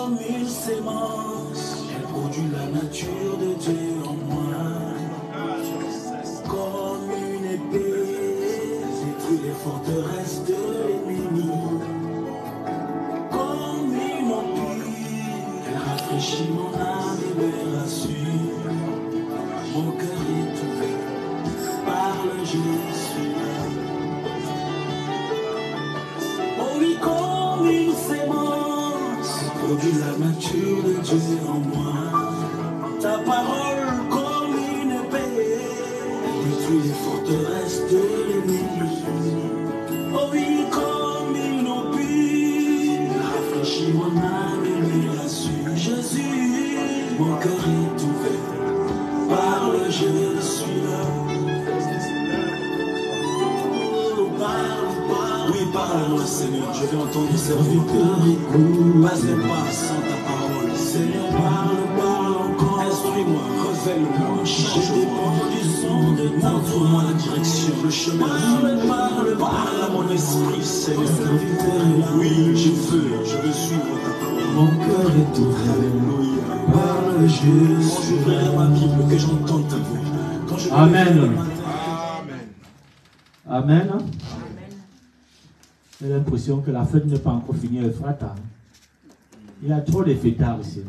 comme une sémence, elle produit la nature de Dieu en moi. Comme une épée, elle détruit les forteresses de l'ennemi. Comme une empire, elle rafraîchit mon âme et me rassure. Mon cœur est ouvert, parle, je suis là. Oh oui, comme une sémence, produit la nature de Dieu en moi. Ta parole comme une épée, elle détruit les forteresses de l'ennemi. Oh oui, comme une empire, elle rafraîchit mon âme et me rassure. Jésus, mon cœur est ouvert, parle, je suis là. Oh, parle. Oui, parle-moi, Seigneur, je vais entendre ton serviteur. Passe-le pas sans ta parole. Seigneur, parle encore. Instruis-moi, révèle-moi. Je dépends du son de ta voix. Montre-moi la direction, le chemin. Parle à mon esprit, Seigneur. Oui, je veux suivre ta parole. Mon cœur est ouvert. Alléluia. Parle, je j'ouvrirai ma Bible, que j'entende ta voix. Amen. Amen. J'ai l'impression que la fête n'est pas encore finie, elle fera tard. Il y a trop de fêtards ici.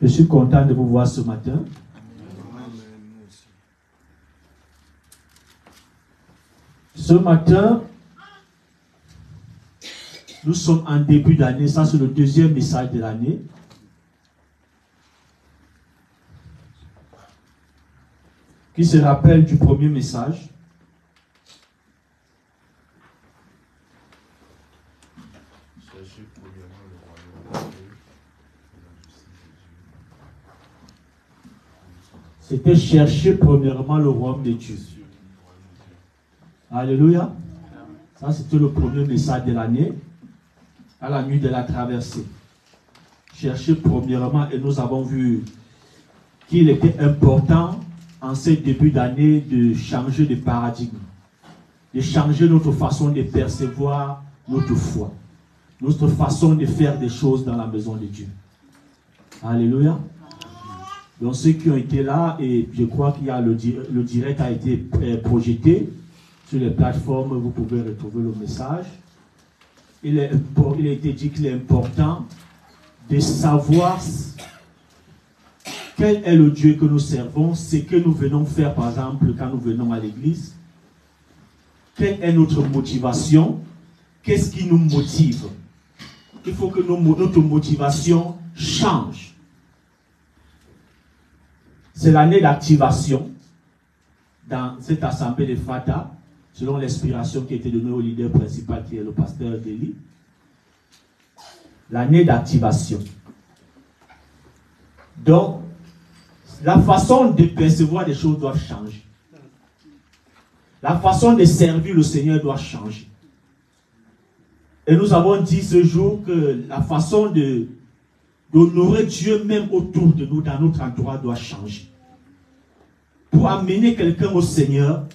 Je suis content de vous voir ce matin. Ce matin, nous sommes en début d'année. Ça, c'est le deuxième message de l'année. Qui se rappelle du premier message. C'était chercher premièrement le royaume de Dieu. Alléluia. Ça, c'était le premier message de l'année, à la nuit de la traversée. Chercher premièrement, et nous avons vu qu'il était important en ce début d'année de changer de paradigme, de changer notre façon de percevoir notre foi, notre façon de faire des choses dans la maison de Dieu. Alléluia. Donc ceux qui ont été là, et je crois qu'il y a le direct a été projeté sur les plateformes, vous pouvez retrouver le message. Il a été dit qu'il est important de savoir quel est le Dieu que nous servons, ce que nous venons faire par exemple quand nous venons à l'église. Quelle est notre motivation? Qu'est-ce qui nous motive? Il faut que notre motivation change. C'est l'année d'activation dans cette assemblée de Fata, selon l'inspiration qui a été donnée au leader principal qui est le pasteur Deli. L'année d'activation. Donc, la façon de percevoir des choses doit changer. La façon de servir le Seigneur doit changer. Et nous avons dit ce jour que la façon d'honorer Dieu même autour de nous, dans notre entourage, doit changer. Pour amener quelqu'un au Seigneur,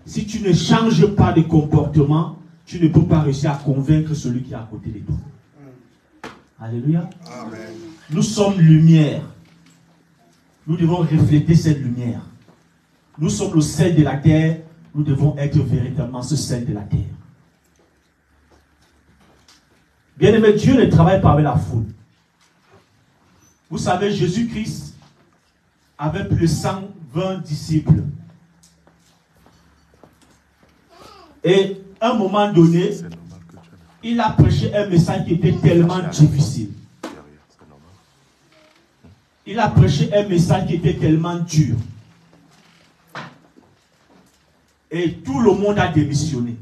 si tu ne changes pas de comportement, tu ne peux pas réussir à convaincre celui qui est à côté de toi. Alléluia. Amen. Nous sommes lumière. Nous devons refléter cette lumière. Nous sommes le sel de la terre. Nous devons être véritablement ce sel de la terre. Bien-aimé, Dieu ne travaille pas avec la foule. Vous savez, Jésus-Christ avait plus de 120 disciples. Et à un moment donné, il a prêché un message qui était tellement difficile. Il a prêché un message qui était tellement dur. Et tout le monde a démissionné.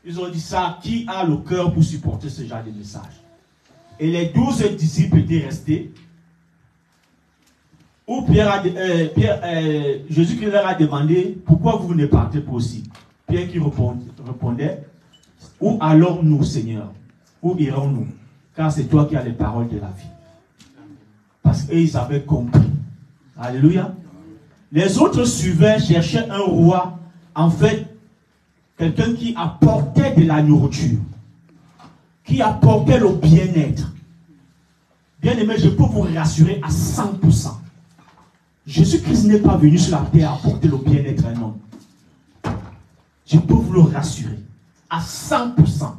Ils ont dit ça, qui a le cœur pour supporter ce genre de message? Et les 12 disciples étaient restés. Où Jésus qui leur a demandé, pourquoi vous ne partez pas aussi? Pierre qui répondait, où allons-nous, Seigneur? Où irons-nous? Car c'est toi qui as les paroles de la vie. Parce qu'ils avaient compris. Alléluia. Les autres suivaient, cherchaient un roi. En fait, quelqu'un qui apportait de la nourriture, qui apportait le bien-être. Bien aimé, je peux vous rassurer à 100%. Jésus-Christ n'est pas venu sur la terre apporter le bien-être à un homme. Je peux vous le rassurer à 100%.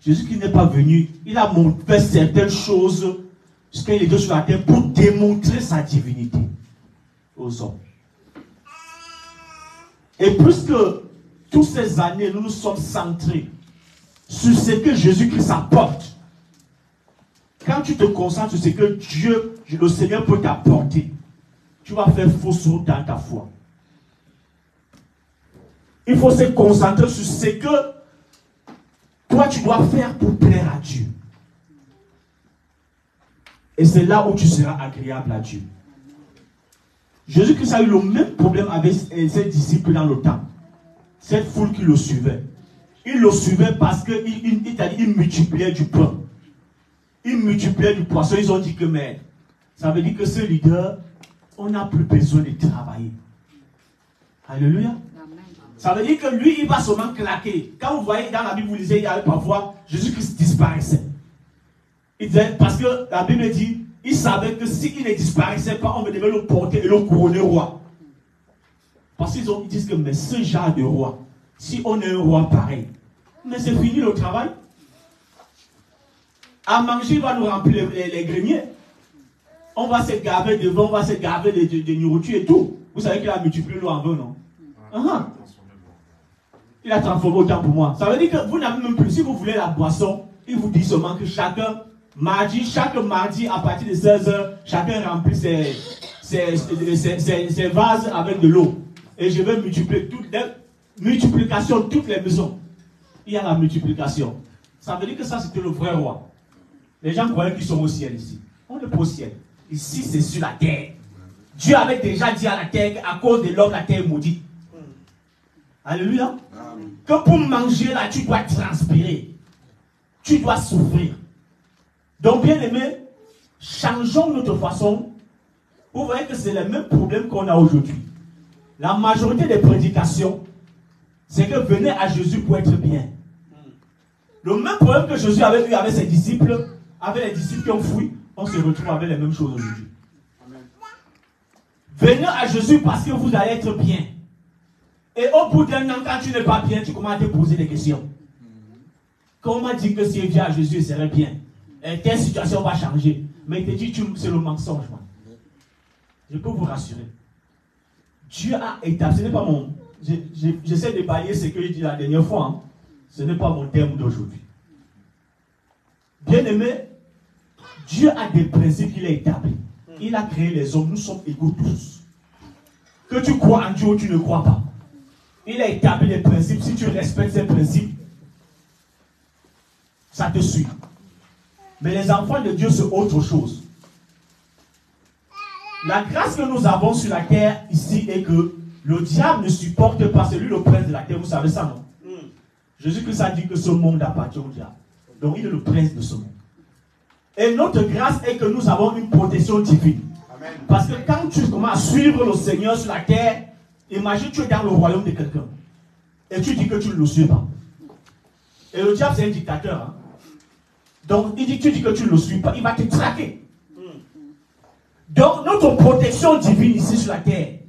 Jésus-Christ n'est pas venu, il a fait certaines choses quand il était sur la terre pour démontrer sa divinité aux hommes. Et puisque toutes ces années, nous nous sommes centrés sur ce que Jésus-Christ apporte, quand tu te concentres sur ce que Dieu, le Seigneur peut t'apporter, tu vas faire fausse route dans ta foi. Il faut se concentrer sur ce que toi tu dois faire pour plaire à Dieu. Et c'est là où tu seras agréable à Dieu. Jésus-Christ a eu le même problème avec ses disciples dans le temps. Cette foule qui le suivait. Il le suivait parce qu'il multipliait du pain. Il multipliait du poisson. Ils ont dit que, mais, ça veut dire que ce leader, on n'a plus besoin de travailler. Alléluia. Amen. Ça veut dire que lui, il va seulement claquer. Quand vous voyez dans la Bible, vous lisez, il y avait parfois, Jésus-Christ disparaissait. Il disait, parce que la Bible dit, il savait que s'il ne disparaissait pas, on devait le porter et le couronner roi. Parce qu'ils disent que, mais ce genre de roi, si on est un roi pareil, mais c'est fini le travail. À manger, il va nous remplir les greniers. On va se gaver de vin, on va se gaver de nourriture et tout. Vous savez qu'il a multiplié l'eau en vin, non? Il a transformé autant pour moi. Ça veut dire que vous n'avez même plus, si vous voulez la boisson, il vous dit seulement que chaque mardi, à partir de 16h, chacun remplit ses vases avec de l'eau. Et je vais multiplier toutes les maisons. Il y a la multiplication. Ça veut dire que ça, c'était le vrai roi. Les gens croyaient qu'ils sont au ciel ici. On n'est pas au ciel. Ici, c'est sur la terre. Dieu avait déjà dit à la terre qu'à cause de l'homme, la terre est maudite. Alléluia. Que pour manger là, tu dois transpirer. Tu dois souffrir. Donc, bien aimé, changeons notre façon. Vous voyez que c'est le même problème qu'on a aujourd'hui. La majorité des prédications, c'est que venez à Jésus pour être bien. Le même problème que Jésus avait eu avec ses disciples, avec les disciples qui ont fui, on se retrouve avec les mêmes choses aujourd'hui. Venez à Jésus parce que vous allez être bien. Et au bout d'un an, quand tu n'es pas bien, tu commences à te poser des questions. Comment dire que si il vient à Jésus, il serait bien? Et telle situation va changer. Mais il te dit, c'est le mensonge. Man. Je peux vous rassurer. Dieu a établi, ce n'est pas mon... J'essaie de balayer ce que j'ai dit la dernière fois. Hein. Ce n'est pas mon terme d'aujourd'hui. Bien aimé, Dieu a des principes qu'il a établis. Il a créé les hommes, nous sommes égaux tous. Que tu crois en Dieu ou tu ne crois pas. Il a établi les principes. Si tu respectes ces principes, ça te suit. Mais les enfants de Dieu, c'est autre chose. La grâce que nous avons sur la terre ici est que le diable ne supporte pas, c'est lui le prince de la terre. Vous savez ça, non? Jésus-Christ a dit que ce monde appartient au diable. Donc il est le prince de ce monde. Et notre grâce est que nous avons une protection divine. Amen. Parce que quand tu commences à suivre le Seigneur sur la terre, imagine tu es dans le royaume de quelqu'un. Et tu dis que tu ne le suis pas. Et le diable c'est un dictateur. Hein? Donc tu dis que tu ne le suis pas, il va te traquer. Donc notre protection divine ici sur la terre,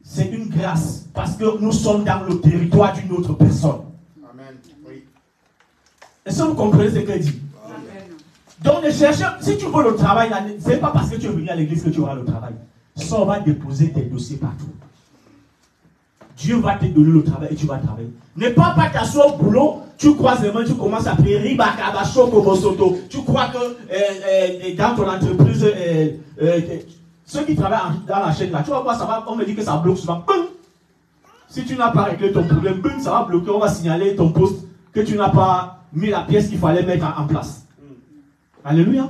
c'est une grâce. Parce que nous sommes dans le territoire d'une autre personne. Amen. Oui. Est-ce que vous comprenez ce qu'elle dit? Amen. Donc ne cherchez, si tu veux le travail, ce n'est pas parce que tu es venu à l'église que tu auras le travail. Ça, on va déposer tes dossiers partout. Dieu va te donner le travail et tu vas travailler. Ne pas t'asseoir au boulot, tu croises les mains, tu commences à prier, tu crois que dans ton entreprise, ceux qui travaillent dans la chaîne là, tu vas voir, ça va, on me dit que ça bloque souvent. Boum. Si tu n'as pas réglé ton problème, boum, ça va bloquer, on va signaler ton poste que tu n'as pas mis la pièce qu'il fallait mettre en place. Alléluia.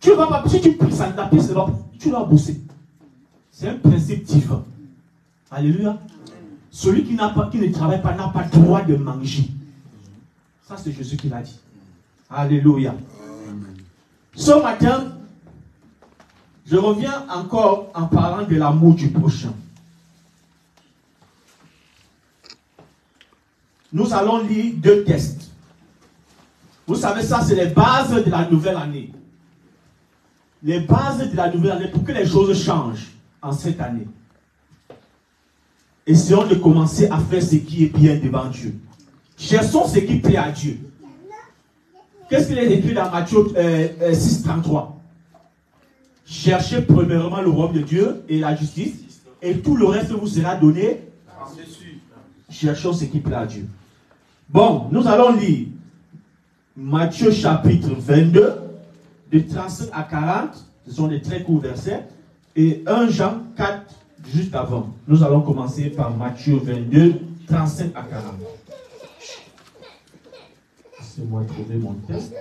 Tu vas pas, si tu pries ça, la pièce, tu dois bosser. C'est un principe divin. Alléluia. Celui qui ne travaille pas n'a pas le droit de manger. Ça, c'est Jésus qui l'a dit. Alléluia. Ce matin, je reviens encore en parlant de l'amour du prochain. nous allons lire 2 textes. Vous savez, ça, c'est les bases de la nouvelle année. Les bases de la nouvelle année pour que les choses changent en cette année. Essayons de commencer à faire ce qui est bien devant Dieu. Cherchons ce qui plaît à Dieu. Qu'est-ce qu'il est écrit dans Matthieu 6,33? Cherchez premièrement le royaume de Dieu et la justice, et tout le reste vous sera donné. Cherchons ce qui plaît à Dieu. Bon, nous allons lire Matthieu chapitre 22, de 35 à 40. Ce sont des très courts versets. Et 1 Jean 4, juste avant. Nous allons commencer par Matthieu 22, 35 à 40. Laissez-moi trouver mon texte.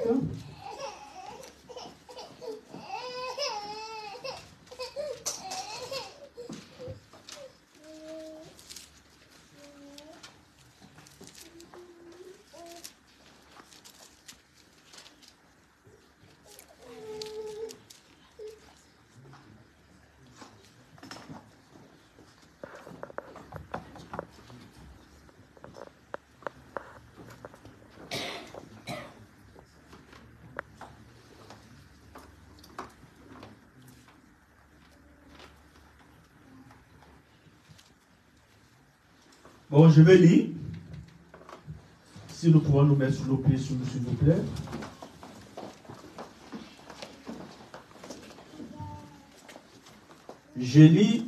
Bon, je vais lire. Si nous pouvons nous mettre sur nos pieds, s'il vous plaît. Je lis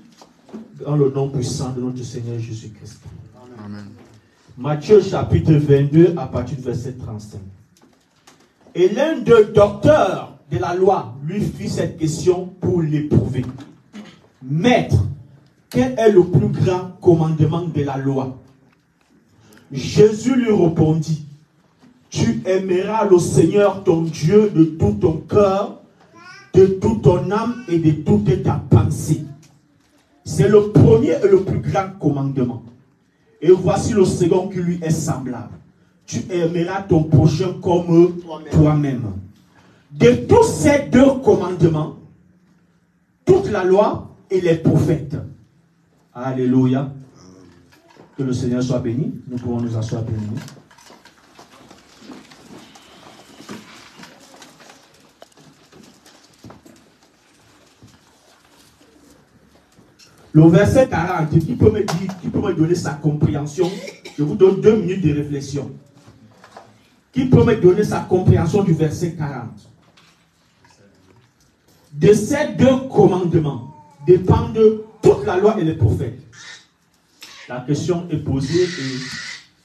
dans le nom puissant de notre Seigneur Jésus-Christ. Amen. Matthieu chapitre 22 à partir du verset 35. Et l'un des docteurs de la loi lui fit cette question pour l'éprouver. Maître, quel est le plus grand commandement de la loi? Jésus lui répondit, tu aimeras le Seigneur ton Dieu de tout ton cœur, de toute ton âme et de toute ta pensée. C'est le premier et le plus grand commandement. Et voici le second qui lui est semblable. Tu aimeras ton prochain comme toi-même. De tous ces 2 commandements, toute la loi et les prophètes. Alléluia. Que le Seigneur soit béni. Nous pouvons nous asseoir bénis. Le verset 40, qui peut me dire, qui peut me donner sa compréhension? Je vous donne 2 minutes de réflexion. Qui peut me donner sa compréhension du verset 40? De ces 2 commandements dépendent toute la loi et les prophètes. La question est posée et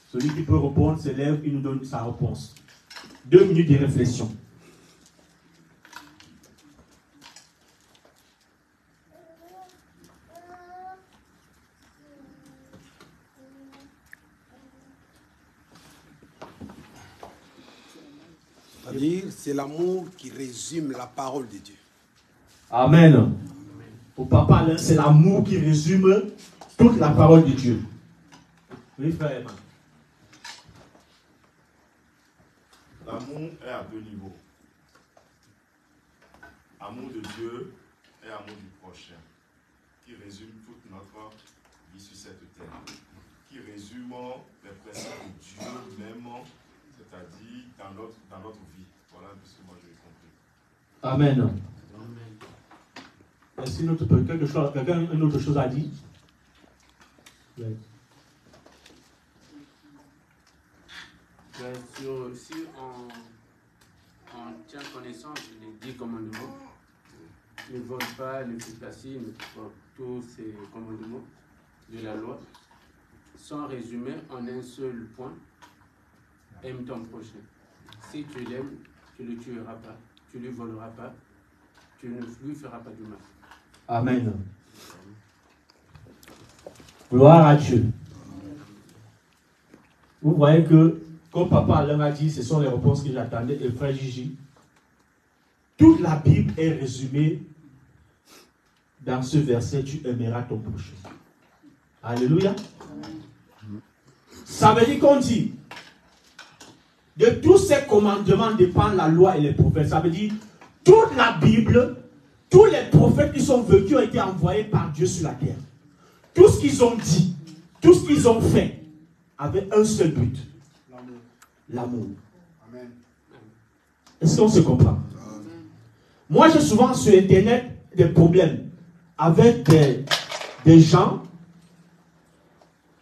celui qui peut répondre se lève, il nous donne sa réponse. 2 minutes de réflexion. C'est-à-dire, c'est l'amour qui résume la parole de Dieu. Amen. Au papa, c'est l'amour qui résume toute la parole de Dieu. Oui, frère Emma. L'amour est à 2 niveaux. Amour de Dieu et amour du prochain, qui résume toute notre vie sur cette terre, qui résume les principes de Dieu même, c'est-à-dire dans notre vie. Voilà un peu ce que moi j'ai compris. Amen. Est-ce que quelqu'un a une autre chose à dire? Oui. Si on tient connaissance des 10 commandements, ne vole pas, ne fais pas ci, tous ces commandements de la loi sont résumés en un seul point: aime ton prochain. Si tu l'aimes, tu ne le tueras pas, tu ne lui voleras pas, tu ne lui feras pas du mal. Amen. Gloire à Dieu. Vous voyez que, comme papa Alain a dit, ce sont les réponses que j'attendais, et frère Gigi, toute la Bible est résumée dans ce verset: tu aimeras ton prochain. Alléluia. Ça veut dire qu'on dit, de tous ces commandements dépend la loi et les prophètes. Ça veut dire, toute la Bible, tous les prophètes qui sont venus, qui ont été envoyés par Dieu sur la terre, tout ce qu'ils ont dit, tout ce qu'ils ont fait, avait un seul but: l'amour. Est-ce qu'on se comprend? Moi, j'ai souvent sur Internet des problèmes avec des gens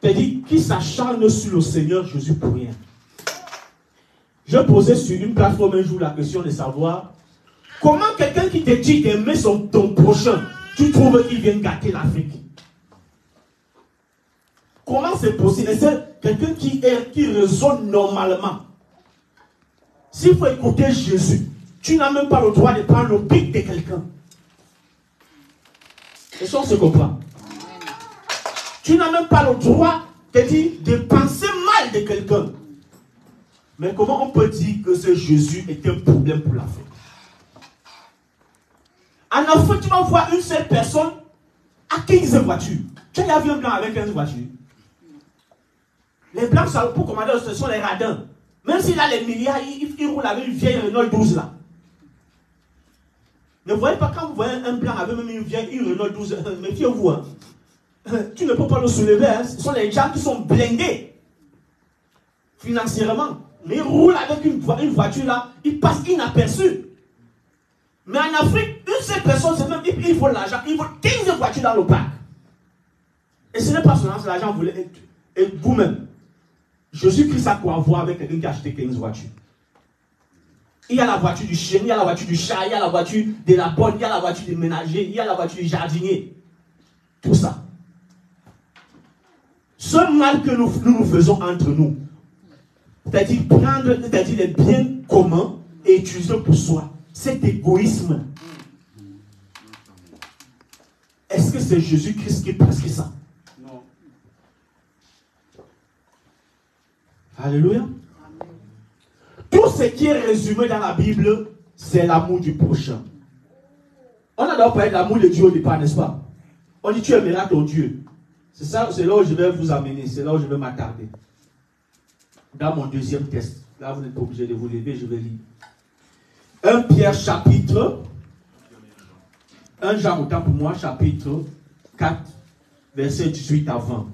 qui s'acharnent sur le Seigneur Jésus pour rien. Je posais sur une plateforme un jour la question de savoir comment quelqu'un qui te dit d'aimer ton prochain, tu trouves qu'il vient gâter l'Afrique? Comment c'est possible? C'est quelqu'un qui raisonne normalement. S'il faut écouter Jésus, tu n'as même pas le droit de prendre le pic de quelqu'un. Est-ce qu'on se comprend? Tu n'as même pas le droit de penser mal de quelqu'un. Mais comment on peut dire que ce Jésus est un problème pour l'Afrique? En Afrique, tu vas voir une seule personne à 15 voitures. Tu as déjà vu un blanc avec 15 voitures? Les blancs, pour commander, ce sont les radins. Même s'il a les milliards, il roule avec une vieille Renault 12 là. Ne voyez pas quand vous voyez un blanc avec même une vieille Renault 12, méfiez-vous. Hein. Tu ne peux pas le soulever. Hein. Ce sont les gens qui sont blindés financièrement. Mais ils roulent avec une voiture là, ils passent inaperçus. Mais en Afrique, une seule personne, c'est même, il faut l'argent, il faut 15 voitures dans le parc. Et ce n'est pas seulement l'argent, vous voulez, et vous-même. Jésus-Christ a quoi à voir avec quelqu'un qui a acheté 15 voitures? Il y a la voiture du chien, il y a la voiture du chat, il y a la voiture de la bonne, il y a la voiture du ménager, il y a la voiture du jardinier. Tout ça. Ce mal que nous faisons entre nous, c'est-à-dire prendre les biens communs et utiliser pour soi, cet égoïsme. Est-ce que c'est Jésus-Christ qui prescrit ça? Non. Alléluia. Tout ce qui est résumé dans la Bible, c'est l'amour du prochain. On a d'abord parlé de l'amour de Dieu au départ, n'est-ce pas? On dit tu aimeras ton Dieu. C'est ça, c'est là où je vais vous amener, c'est là où je vais m'attarder. Dans mon deuxième test. Là, vous n'êtes pas obligé de vous lever, je vais lire. 1 Pierre chapitre 1 Jean, autant pour moi, chapitre 4, verset 18 à 20.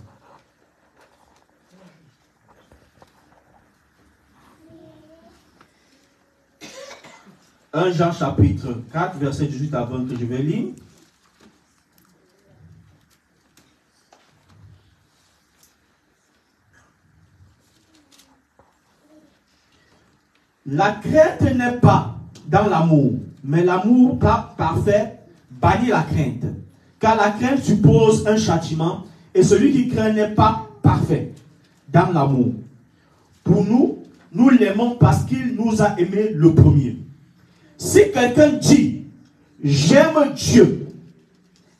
Un Jean chapitre 4, verset 18 à 20 que je vais lire. La crainte n'est pas dans l'amour, mais l'amour parfait bannit la crainte. Car la crainte suppose un châtiment, et celui qui craint n'est pas parfait dans l'amour. Pour nous, nous l'aimons parce qu'il nous a aimés le premier. Si quelqu'un dit « J'aime Dieu »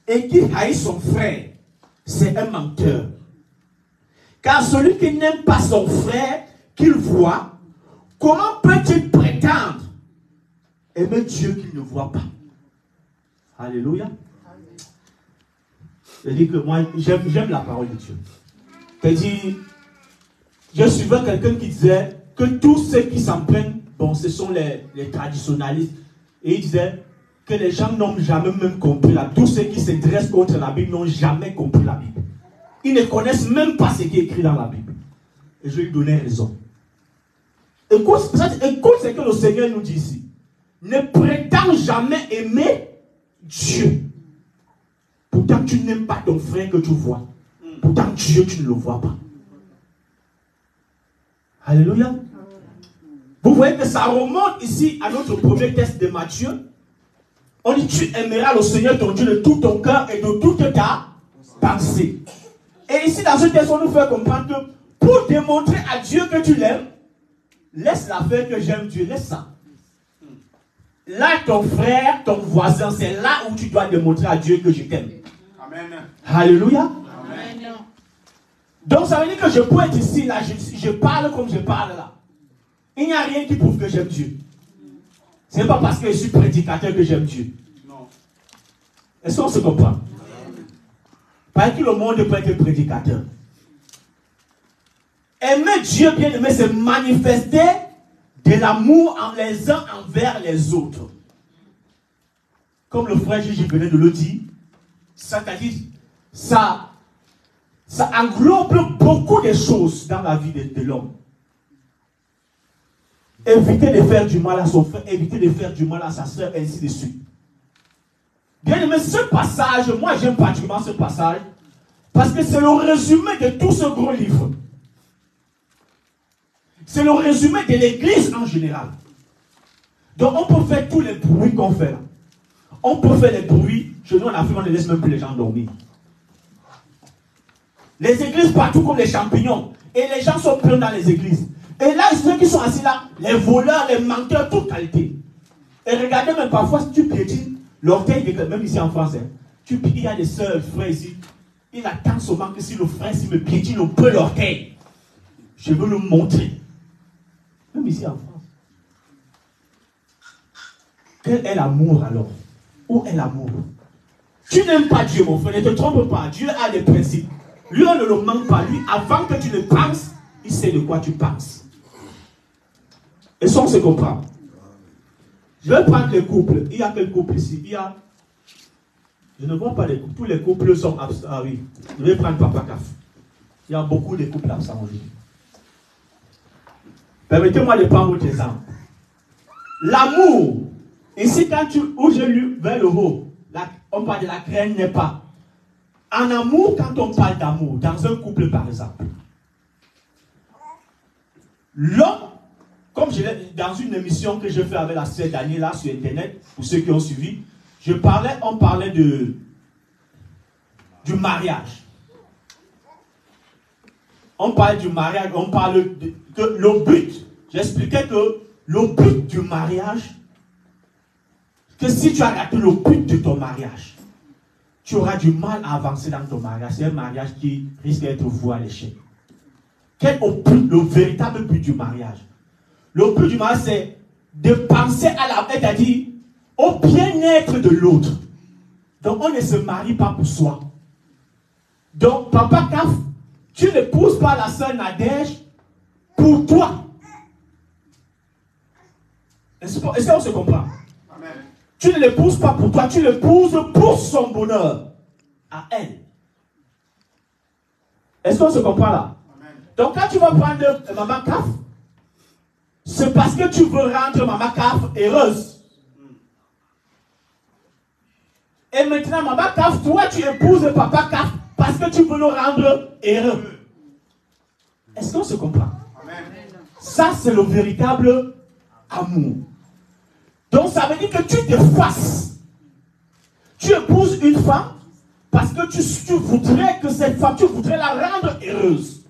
et qu'il haït son frère, c'est un menteur. Car celui qui n'aime pas son frère qu'il voit, comment peut-il prétendre aimer Dieu qu'il ne voit pas? Alléluia. Je dis que moi, j'aime la parole de Dieu. C'est-à-dire, je suivais quelqu'un qui disait que tous ceux qui s'en prennent, bon, ce sont les traditionnalistes. Et il disait que les gens n'ont jamais même compris la Bible. Tous ceux qui se dressent contre la Bible n'ont jamais compris la Bible. Ils ne connaissent même pas ce qui est écrit dans la Bible. Et je lui donnais raison. Écoute ce que le Seigneur nous dit ici. Ne prétends jamais aimer Dieu. Pourtant, tu n'aimes pas ton frère que tu vois. Pourtant, Dieu, tu ne le vois pas. Alléluia. Vous voyez que ça remonte ici à notre premier texte de Matthieu. On dit, tu aimeras le Seigneur ton Dieu de tout ton cœur et de toute ta pensée. Et ici, dans ce texte, on nous fait comprendre que pour démontrer à Dieu que tu l'aimes, laisse la faire que j'aime Dieu, laisse ça. Là, ton frère, ton voisin, c'est là où tu dois démontrer à Dieu que je t'aime. Amen. Alléluia. Amen. Donc, ça veut dire que je peux être ici, là, je parle comme je parle là. Il n'y a rien qui prouve que j'aime Dieu. Ce n'est pas parce que je suis prédicateur que j'aime Dieu. Non. Est-ce qu'on se comprend? Parce que le monde peut être prédicateur. Aimer Dieu, bien aimé, c'est manifester de l'amour les uns envers les autres. Comme le frère Gigi venait de le dire, c'est-à-dire, ça englobe beaucoup de choses dans la vie de l'homme. éviter de faire du mal à son frère, éviter de faire du mal à sa soeur, ainsi de suite. Bien aimé, ce passage, moi j'aime particulièrement ce passage, parce que c'est le résumé de tout ce gros livre. C'est le résumé de l'église en général. Donc on peut faire tous les bruits qu'on fait là. On peut faire les bruits, chez nous en Afrique on ne laisse même plus les gens dormir. Les églises partout comme les champignons. Et les gens sont pleins dans les églises. Et là, ceux qui sont assis là, les voleurs, les menteurs, toute qualité. Et regardez même parfois, si tu piétines, l'orteil, même ici en France, hein, il y a des sœurs, frères ici, il attend seulement que si le frère s'il me piétine un peu l'orteil, je veux le montrer. Même ici en France. Quel est l'amour alors? Où est l'amour? Tu n'aimes pas Dieu, mon frère, ne te trompe pas. Dieu a des principes. Lui, on ne le manque pas. Lui, avant que tu ne penses, il sait de quoi tu penses. Et ça, on se comprend. Je vais prendre les couples. Il y a quel couple ici? Il y a... Je ne vois pas les couples. Tous les couples sont absents. Ah oui. Je vais prendre Papa Caf. Il y a beaucoup de couples absents aujourd'hui. Permettez-moi de prendre votre exemple. L'amour. Ici, quand où j'ai lu vers le haut, on parle de la graine n'est pas. En amour, quand on parle d'amour, dans un couple par exemple, l'homme, comme je l'ai dans une émission que je fais avec la sœur Daniela sur internet, pour ceux qui ont suivi, on parlait du mariage. On parle du mariage, on parle que le but, j'expliquais que le but du mariage, que si tu as raté le but de ton mariage, tu auras du mal à avancer dans ton mariage. C'est un mariage qui risque d'être voué à l'échec. Quel est le véritable but du mariage? Le but du mariage, c'est de penser à la, c'est-à-dire au bien-être de l'autre. Donc, on ne se marie pas pour soi. Donc, Papa Caf, tu n'épouses pas la sœur Nadège pour toi. Est-ce qu'on se comprend? Amen. Tu ne l'épouses pas pour toi, tu l'épouses pour son bonheur. À elle. Est-ce qu'on se comprend là? Amen. Donc, quand tu vas prendre Maman Caf, c'est parce que tu veux rendre Maman Caf heureuse. Et maintenant, Maman Caf, toi, tu épouses Papa Caf parce que tu veux le rendre heureux. Est-ce qu'on se comprend? Amen. Ça, c'est le véritable amour. Donc, ça veut dire que tu t'effaces. Tu épouses une femme parce que tu voudrais que cette femme, tu voudrais la rendre heureuse.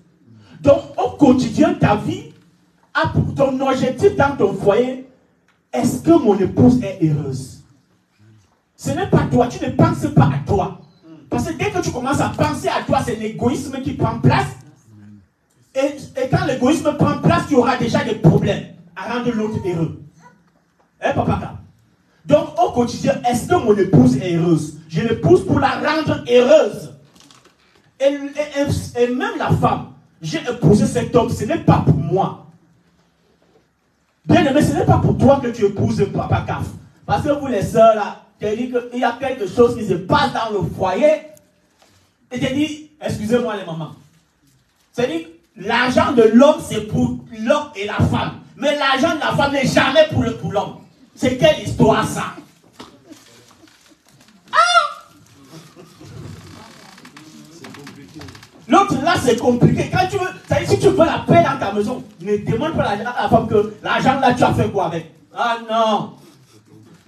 Donc, au quotidien, ta vie, pour ton objectif dans ton foyer, est-ce que mon épouse est heureuse? Ce n'est pas toi, tu ne penses pas à toi. Parce que dès que tu commences à penser à toi, c'est l'égoïsme qui prend place. Et quand l'égoïsme prend place, tu auras déjà des problèmes à rendre l'autre heureux. Hein, Papa? Donc, au quotidien, est-ce que mon épouse est heureuse? Je l'épouse pour la rendre heureuse. Et même la femme, j'ai épousé cet homme, ce n'est pas pour moi. Bien aimé, ce n'est pas pour toi que tu épouses Papa Caf. Parce que vous les sœurs là, tu dis qu'il y a quelque chose qui se passe dans le foyer. Et tu dis, excusez-moi les mamans. C'est-à-dire, l'argent de l'homme, c'est pour l'homme et la femme. Mais l'argent de la femme n'est jamais pour l'homme. C'est quelle histoire ça? L'autre là, c'est compliqué. Quand tu veux, c'est-à-dire, si tu veux la paix dans ta maison, ne demande pas à la femme que l'argent là, tu as fait quoi avec? Ah non.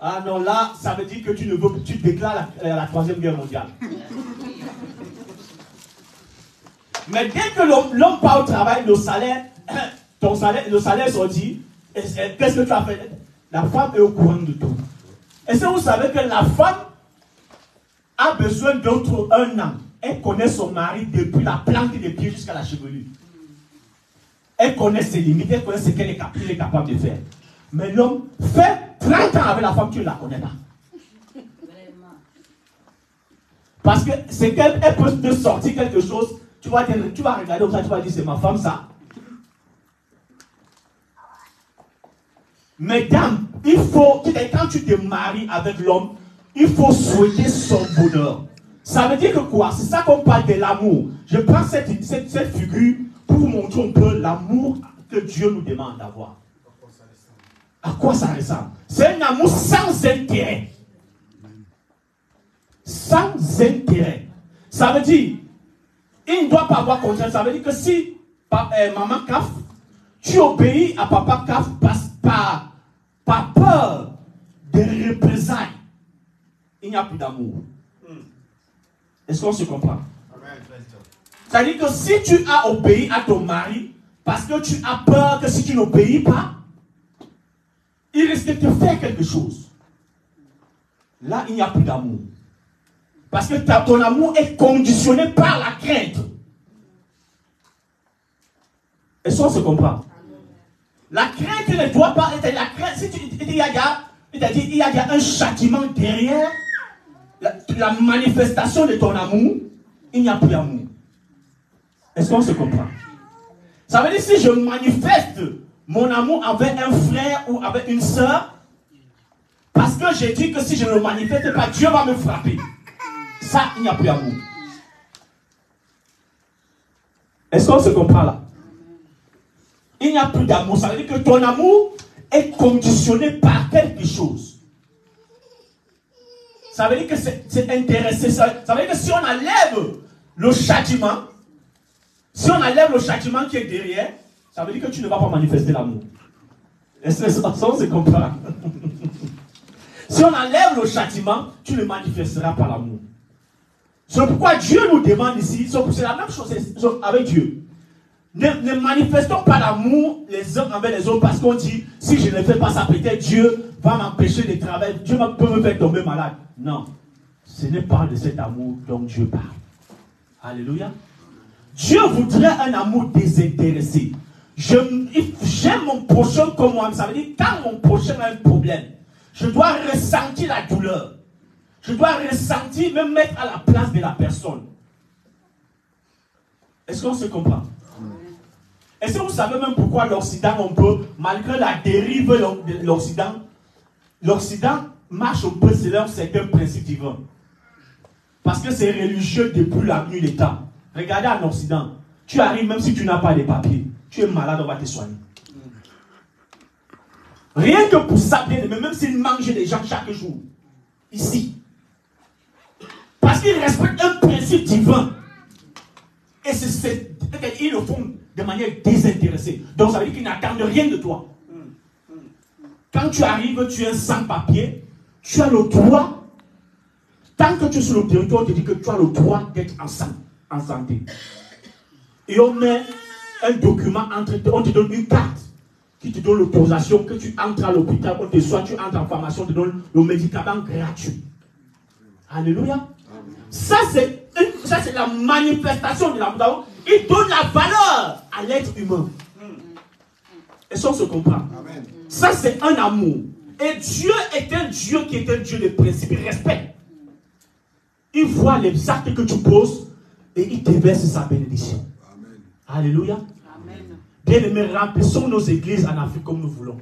Ah non, là, ça veut dire que tu ne veux, tu déclares la Troisième Guerre mondiale. Mais dès que l'homme part au travail, le salaire, le salaire est sorti, qu'est-ce que tu as fait? La femme est au courant de tout. Est-ce que vous savez que la femme a besoin d'autre 1 an? Elle connaît son mari depuis la plante des pieds jusqu'à la chevelure. Elle connaît ses limites, elle connaît ce qu'elle est capable de faire. Mais l'homme fait 30 ans avec la femme, tu ne la connais pas. Parce que c'est qu'elle peut te sortir quelque chose, tu vas regarder comme ça, tu vas dire c'est ma femme ça. Mesdames, il faut, quand tu te maries avec l'homme, il faut souhaiter son bonheur. Ça veut dire que quoi? C'est ça qu'on parle de l'amour. Je prends cette figure pour vous montrer un peu l'amour que Dieu nous demande d'avoir. À quoi ça ressemble? C'est un amour sans intérêt. Sans intérêt. Ça veut dire, il ne doit pas avoir contrainte. Ça veut dire que si maman CAF, tu obéis à papa CAF par peur de représailles, il n'y a plus d'amour. Est-ce qu'on se comprend? C'est-à-dire que si tu as obéi à ton mari, parce que tu as peur que si tu n'obéis pas, il risque de te faire quelque chose. Là, il n'y a plus d'amour. Parce que ton amour est conditionné par la crainte. Est-ce qu'on se comprend? La crainte ne doit pas être la crainte. Si il y a un châtiment derrière la manifestation de ton amour, il n'y a plus d'amour. Est-ce qu'on se comprend? Ça veut dire si je manifeste mon amour avec un frère ou avec une soeur, parce que j'ai dit que si je ne le manifeste pas, Dieu va me frapper. Ça, il n'y a plus d'amour. Est-ce qu'on se comprend là? Il n'y a plus d'amour. Ça veut dire que ton amour est conditionné par quelque chose. Ça veut dire que c'est intéressé. Ça veut dire que si on enlève le châtiment, si on enlève le châtiment qui est derrière, ça veut dire que tu ne vas pas manifester l'amour. Est-ce qu'on se comprend? Si on enlève le châtiment, tu ne manifesteras pas l'amour. C'est pourquoi Dieu nous demande ici, c'est la même chose avec Dieu. Ne manifestons pas l'amour les uns envers les autres parce qu'on dit, si je ne fais pas ça, peut-être Dieu va m'empêcher de travailler, Dieu peut me faire tomber malade. Non, ce n'est pas de cet amour dont Dieu parle. Alléluia. Dieu voudrait un amour désintéressé. J'aime mon prochain comme moi. Ça veut dire, quand mon prochain a un problème, je dois ressentir la douleur. Je dois ressentir, me mettre à la place de la personne. Est-ce qu'on se comprend? Est-ce que vous savez même pourquoi l'Occident, on peut, malgré la dérive de l'Occident marche un peu selon certains principes divins. Parce que c'est religieux depuis la nuit des temps. Regardez en Occident, tu arrives même si tu n'as pas de papiers, tu es malade, on va te soigner. Rien que pour ça, bien aimé, même s'ils mangent des gens chaque jour, ici. Parce qu'ils respectent un principe divin. Et ils le font de manière désintéressée. Donc ça veut dire qu'ils n'attendent rien de toi. Quand tu arrives, tu es un sans-papier, tu as le droit, tant que tu es sur le territoire, on te dit que tu as le droit d'être en santé. Et on met un document entre toi, on te donne une carte qui te donne l'autorisation que tu entres à l'hôpital, on te soit tu entres en pharmacie, on te donne le médicament gratuit. Alléluia. Ça c'est la manifestation de l'amour. Il donne la valeur à l'être humain. Est-ce qu'on se comprend? Amen. Ça c'est un amour. Et Dieu est un Dieu qui est un Dieu de principe. Il respecte. Il voit les actes que tu poses et il te verse sa bénédiction. Amen. Alléluia. Amen. Bien-aimés, remplissons nos églises en Afrique comme nous voulons.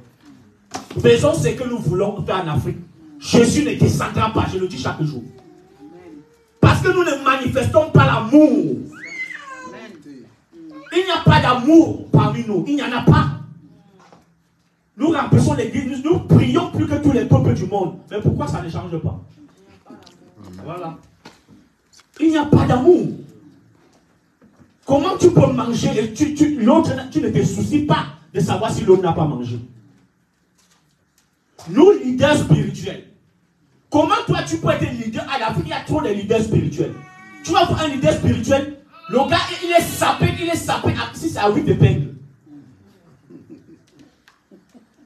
Faisons ce que nous voulons faire en Afrique. Jésus ne descendra pas, je le dis chaque jour. Parce que nous ne manifestons pas l'amour. Il n'y a pas d'amour parmi nous. Il n'y en a pas. Nous remplissons l'église, nous prions plus que tous les peuples du monde. Mais pourquoi ça ne change pas? Voilà. Il n'y a pas d'amour. Comment tu peux manger et l'autre, tu ne te soucies pas de savoir si l'autre n'a pas mangé? Nous, leaders spirituels, comment toi tu peux être leader à l'Afrique? Il y a trop de leaders spirituels. Tu vas voir un leader spirituel, le gars il est sapé à 6 à 8 épingles.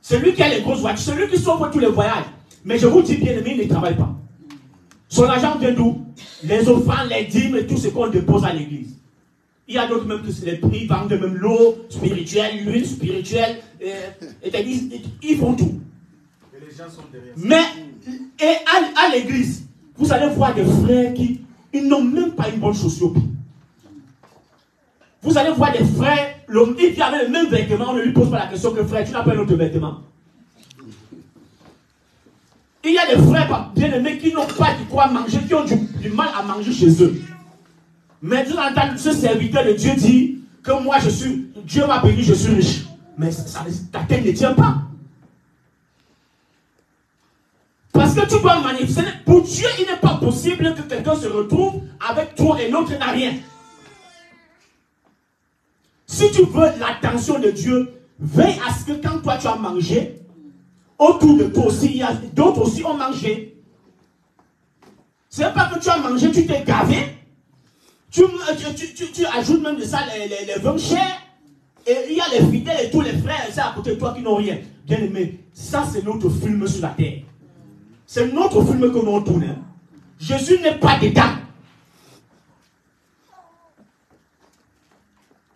Celui qui a les grosses voitures, celui qui sauve tous les voyages. Mais je vous dis bien aimé, il ne travaille pas. Son argent vient d'où? Les offrandes, les dîmes et tout ce qu'on dépose à l'église. Il y a d'autres même que les prix vendent même l'eau spirituelle, l'huile spirituelle, ils font tout. Et les gens sont derrière. Mais à l'église, vous allez voir des frères qui ils n'ont même pas une bonne sociopie. Vous allez voir des frères, il vient avec le même vêtement, on ne lui pose pas la question que frère, tu n'as pas un autre vêtement. Il y a des frères bien aimés qui n'ont pas de quoi manger, qui ont du mal à manger chez eux. Mais tu entends ce serviteur de Dieu dit que moi Dieu m'a béni, je suis riche. Mais ta tête ne tient pas. Parce que tu dois manifester. Pour Dieu, il n'est pas possible que quelqu'un se retrouve avec toi et l'autre n'a rien. Si tu veux l'attention de Dieu, veille à ce que quand toi tu as mangé, autour de toi aussi, il y a d'autres aussi ont mangé. Ce n'est pas que tu as mangé, tu t'es gavé. Tu ajoutes même de ça les vins chers. Et il y a les fidèles et tous les frères c'est à côté de toi qui n'ont rien. Bien aimé, ça c'est notre film sur la terre. C'est notre film que nous tourne. Hein. Jésus n'est pas dedans.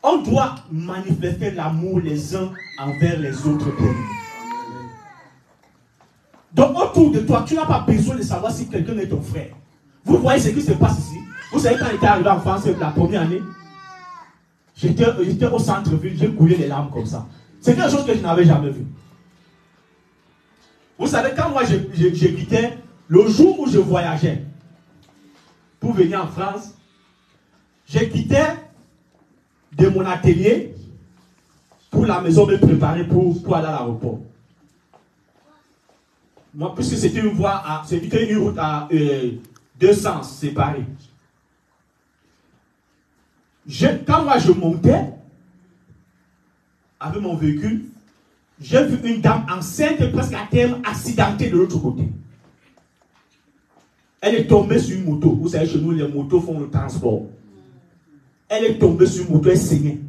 On doit manifester l'amour les uns envers les autres. Donc autour de toi, tu n'as pas besoin de savoir si quelqu'un est ton frère. Vous voyez ce qui se passe ici. Vous savez quand j'étais arrivé en France la première année, j'étais au centre-ville, j'ai coulé les larmes comme ça. C'est quelque chose que je n'avais jamais vu. Vous savez, quand moi je quittais, le jour où je voyageais pour venir en France, je quittais de mon atelier pour la maison me préparer pour aller à l'aéroport. Moi, puisque c'était une voie, c'était une route à deux sens séparés. Quand moi je montais avec mon véhicule, j'ai vu une dame enceinte presque à terme accidentée de l'autre côté. Elle est tombée sur une moto. Vous savez, chez nous, les motos font le transport. Elle est tombée sur une moto, elle saignait.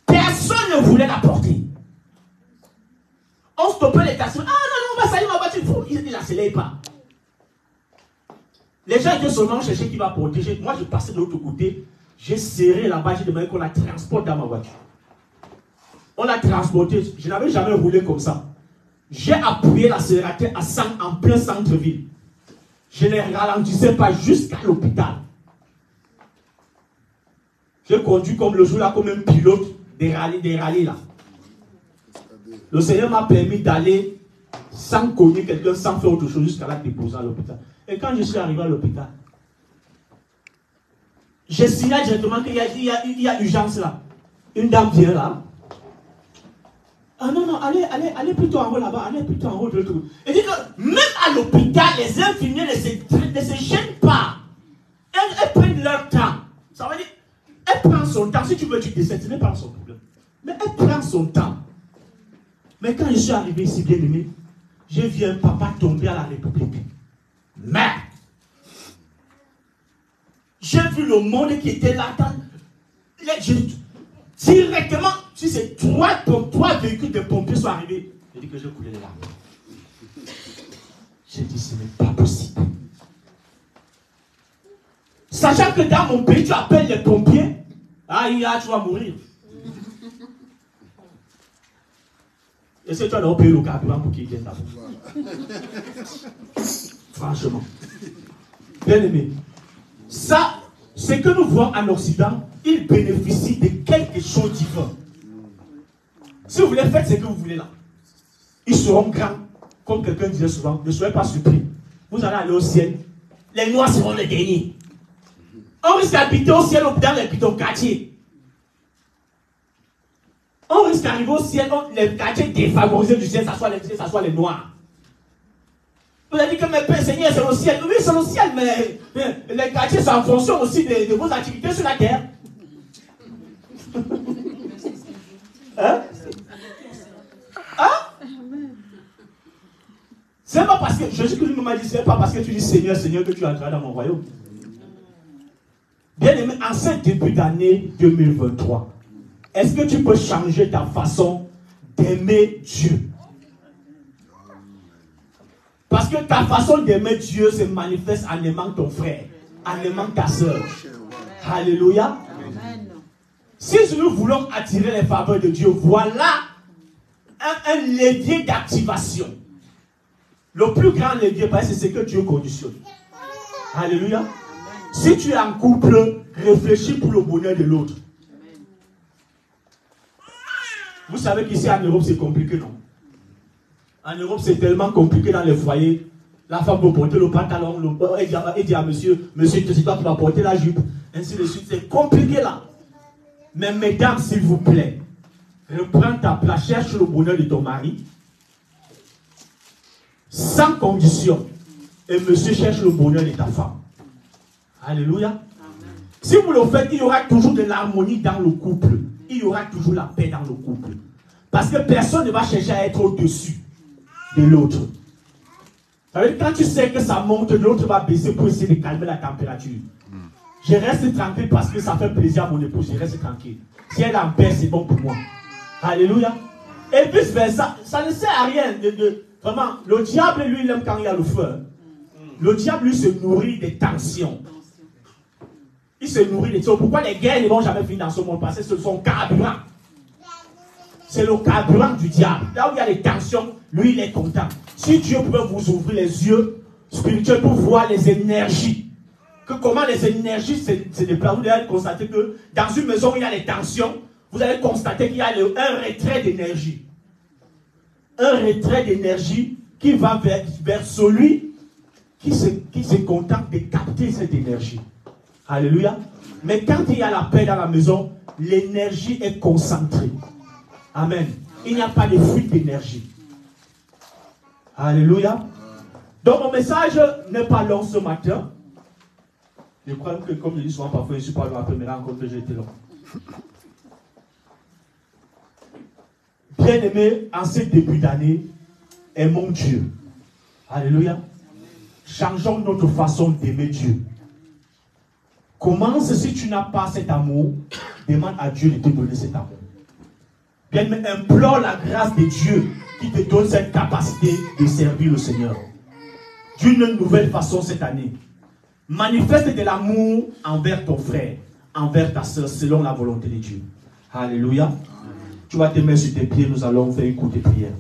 Personne ne voulait la porter. On stoppait les taxis. Ah non, on va salir ma voiture. Il n'accélère pas. Les gens étaient seulement chercher qui va porter. Moi, je passais de l'autre côté. J'ai serré là-bas. J'ai demandé qu'on la transporte dans ma voiture. On l'a transportée. Je n'avais jamais roulé comme ça. J'ai appuyé l'accélérateur à 100 en plein centre-ville. Je ne ralentissais pas jusqu'à l'hôpital. J'ai conduit comme le jour-là, comme un pilote des rallyes là. Le Seigneur m'a permis d'aller sans cogner quelqu'un, sans faire autre chose, jusqu'à la déposer à l'hôpital. Et quand je suis arrivé à l'hôpital, j'ai signé directement qu'il y a urgence là. Une dame vient là. Ah non, allez plutôt en haut là-bas, allez plutôt en haut de l'autre côté. Et dit que même à l'hôpital, les infirmiers ne se gênent pas. Elles prennent leur temps. Ça veut dire, elle prend son temps. Si tu veux, tu décèdes, ce n'est pas son problème. Mais elle prend son temps. Mais quand je suis arrivé ici, bien aimé, j'ai vu un papa tomber à la République. Mais, j'ai vu le monde qui était là. Directement, si c'est trois véhicules de pompiers sont arrivés, j'ai dit que j'ai coulé les larmes. J'ai dit, ce n'est pas possible. Sachant que dans mon pays, tu appelles les pompiers, tu vas mourir. Est-ce que tu as payé le carburant pour qu'ils viennent d'abord? Franchement. Bien aimé. Ça, ce que nous voyons en Occident, ils bénéficient de quelque chose de différent. Si vous voulez faire ce que vous voulez là, ils seront grands. Comme quelqu'un disait souvent, ne soyez pas surpris. Vous allez aller au ciel. Les noirs seront les derniers. On risque d'habiter au ciel dans les quartiers. On risque d'arriver au ciel, les quartiers défavorisés du ciel, ça soit les noirs. Vous avez dit que mes pères, Seigneur, c'est le ciel. Oui, c'est le ciel, mais les quartiers, c'est en fonction aussi de vos activités sur la terre. Hein? C'est pas parce que, Jésus-Christ m'a dit, c'est pas parce que tu dis Seigneur, Seigneur, que tu entreras dans mon royaume. Bien aimé, en ce début d'année 2023, est-ce que tu peux changer ta façon d'aimer Dieu? Parce que ta façon d'aimer Dieu se manifeste en aimant ton frère, en aimant ta soeur. Alléluia. Amen. Si nous voulons attirer les faveurs de Dieu, voilà un levier d'activation. Le plus grand levier, c'est ce que Dieu conditionne. Alléluia. Amen. Si tu es en couple, réfléchis pour le bonheur de l'autre. Vous savez qu'ici en Europe, c'est compliqué, non? En Europe, c'est tellement compliqué dans les foyers. La femme peut porter le pantalon, et dit à monsieur, c'est toi qui vas porter la jupe. Ainsi de suite. C'est compliqué là. Mais mesdames, s'il vous plaît, reprends ta place, cherche le bonheur de ton mari. sans condition. Et monsieur cherche le bonheur de ta femme. Alléluia. Amen. Si vous le faites, il y aura toujours de l'harmonie dans le couple. Il y aura toujours la paix dans le couple. Parce que personne ne va chercher à être au-dessus de l'autre. Quand tu sais que ça monte, l'autre va baisser pour essayer de calmer la température. Je reste tranquille parce que ça fait plaisir à mon épouse. Je reste tranquille. Si elle est en paix, c'est bon pour moi. Alléluia. Et vice versa, ça ne sert à rien. Vraiment, le diable, lui, il aime quand il y a le feu. Le diable, lui, se nourrit des tensions. Il se nourrit des tensions. Pourquoi les guerres ne vont jamais finir dans ce monde? Parce que c'est son carburant. C'est le carburant du diable. Là où il y a les tensions, lui, il est content. Si Dieu pouvait vous ouvrir les yeux spirituels pour voir les énergies, que comment les énergies se déplacent, vous allez constater que dans une maison où il y a les tensions, vous allez constater qu'il y a un retrait d'énergie. Un retrait d'énergie qui va vers celui qui se contente de capter cette énergie. Alléluia. Mais quand il y a la paix dans la maison, l'énergie est concentrée. Amen. Il n'y a pas de fuite d'énergie. Alléluia. Donc mon message n'est pas long ce matin. Je crois que comme je dis souvent parfois, je ne suis pas long après mes rencontres que j'ai été long. Bien-aimé, en ce début d'année, aimons Dieu. Alléluia. Changeons notre façon d'aimer Dieu. Commence, si tu n'as pas cet amour, demande à Dieu de te donner cet amour. Bien-aimé, implore la grâce de Dieu qui te donne cette capacité de servir le Seigneur. D'une nouvelle façon cette année. Manifeste de l'amour envers ton frère, envers ta soeur, selon la volonté de Dieu. Alléluia. Tu vas te mettre sur tes pieds, nous allons faire une courte prière.